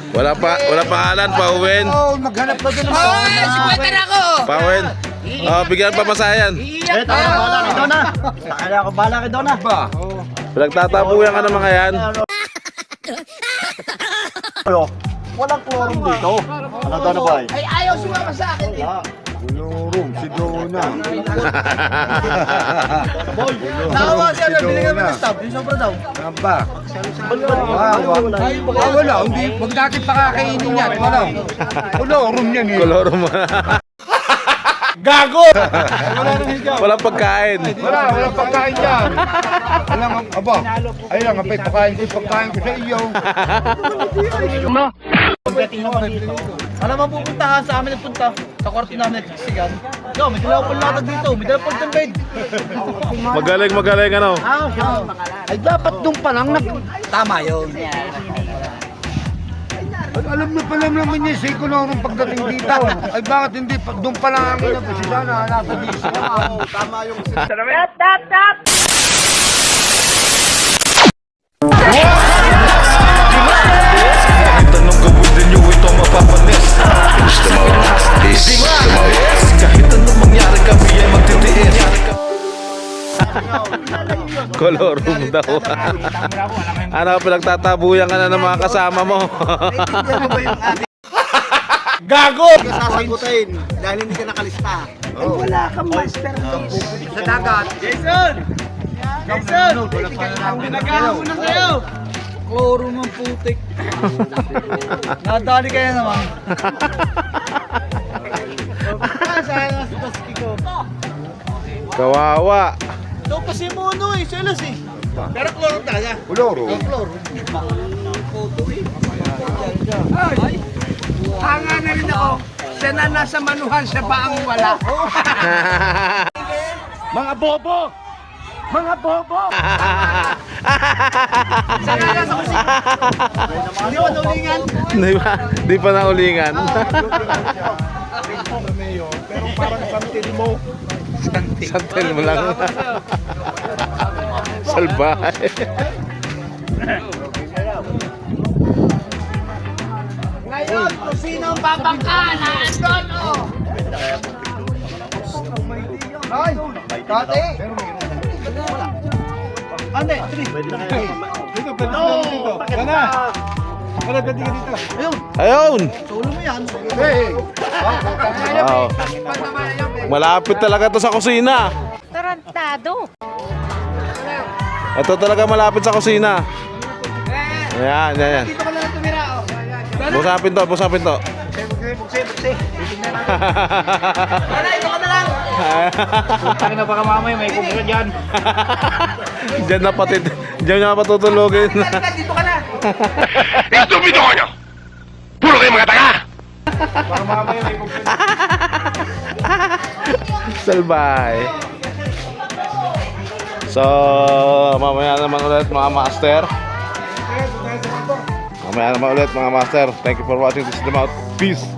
Wala pangalan, pauwin. Maghanap ka doon. Ay, 50 na ako. Pauwin. Bigyan pa masayan. Bala kay Donna. Takala ako bala kay Donna. Pinagtatabuyan ka ng mga yan. Walang quorum dito. Ano Donna boy? Ay, ayaw sumama sa akin eh. Quorum, si Donna. Nakawa siya na binigyan mo ng stop. Yung sobra daw. Namba. Wala. Hindi. Huwag natin pakakainin yan. Wala. Quorum yan eh. Koloro mo. Gago! Walang pagkain. Walang pagkain yan. Alam mo, aba, ay lang, apay pagkain ko sa iyo. Alam mo pupuntahan sa amin nagpunta. Sa kwarto namin nagsiksigan. Yo, may dalawa pang latag dito. May dalawa pang bed. Magaling ano. Ay dapat doon pa lang tama yun. Alam na pala naman niya sa ikonorong pagdating dito. Ay bakit hindi doon pa lang ang inabos sana nasa dito. Tama yung Tanong gawin din nyo ito mapapanis. Kahit anong mangyari kami ay magtitiis. Koloro mo daw. Ano, pinagtatabuyan ka na ng mga kasama mo. Gago! Sasagutin dahil hindi ka nakalista. Ay wala kang master sa dagat. Jason! Jason! Ang ginagawa mo na kayo. Kloro ng putik. Nadali kaya naman. Sayang sa taski ko. Kawawa. Ito kasi mo ano eh, selos eh. Pero kloro talaga. Uloro. Kloro. Hanga na rin ako. Siya na nasa manuhan, siya ba ang wala? Mga bobo! Mga bobo! Siya na nasa kusina. Hindi mo naulingan. Di pa naulingan. Pero parang santil mo. Santel mo lang. Salbahe. Ngayon, kung sino ang babangka, naandun o. Ay, dati. Ande, dito, pwede na dito. Sana. Wala, pwede ka dito. Ayun, Ayun! solo mo yan. Hey! Wow. Malapit talaga to sa kusina. Tarantado. Ito talaga malapit sa kusina. Ayan, ayan. Dito ka na lang tumira o. Busapin to, busapin to. Buksi. Wala, ito ka na lang. Tangin na baka mamay, may kumira dyan. Diyan na patutulogin. Halika, dito ka na. Estupido ko nyo! Puro kayo mga tanga! Salbay. So, mamaya naman ulit mga master. Mamaya naman ulit mga master. Thank you for watching. This is the Mouth. Peace.